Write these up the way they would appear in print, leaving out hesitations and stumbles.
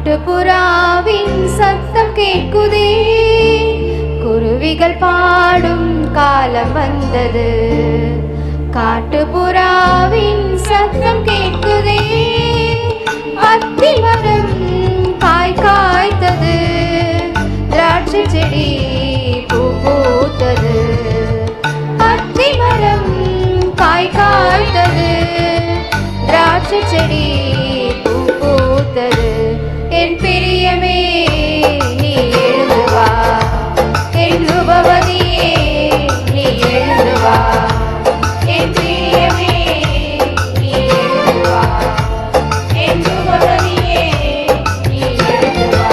காட்டுப்புறாவின் சத்தம் கேட்குதே, குருவிகள் பாடும் காலம் வந்தது. காட்டுப்புறாவின் சத்தம் கேட்குதே, அத்தி மரம் காய் காய்த்தது, திராட்சை செடி பூ பூத்தது. அத்தி மரம் காய் காய்த்தது, திராட்சை செடி பூ பூத்தது. என் பிரியமே நீ எழுந்து வா, என் ரூபவதியே நீ எழுந்து வா. என் பிரியமே நீ எழுந்து வா, என் ரூபவதியே நீ எழுந்து வா.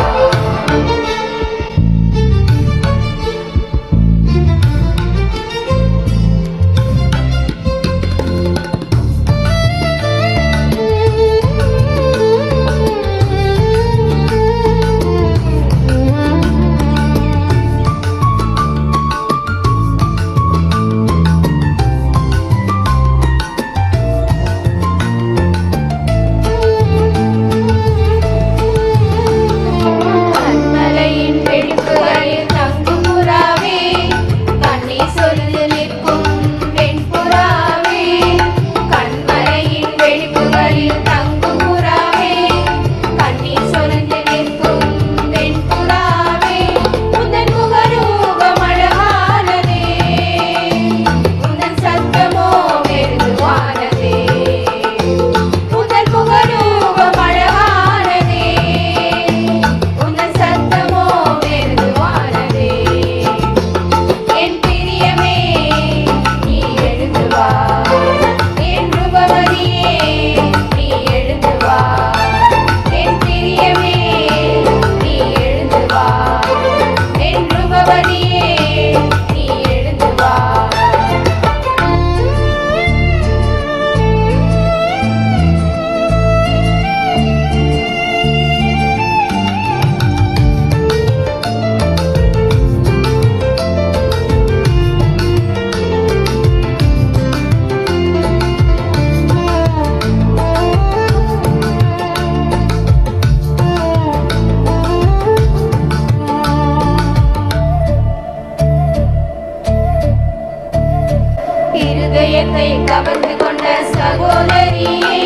இருதயத்தை கவர்ந்து கொண்ட சகோதரியே,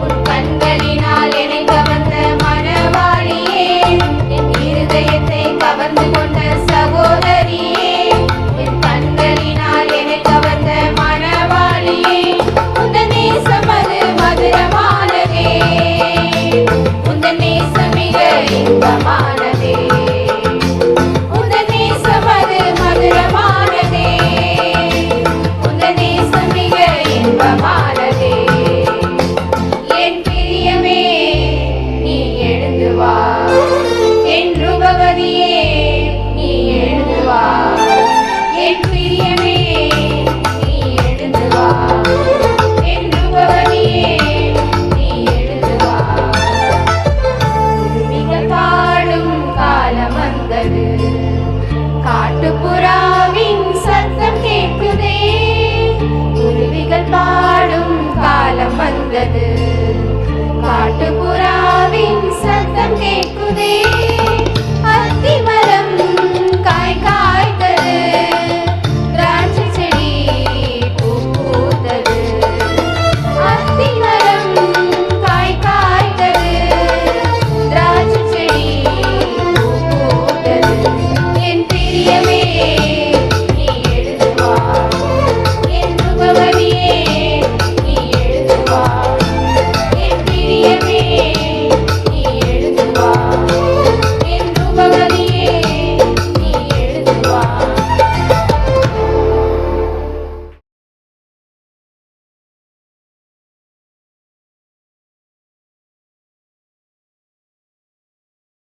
உன் கண்களில்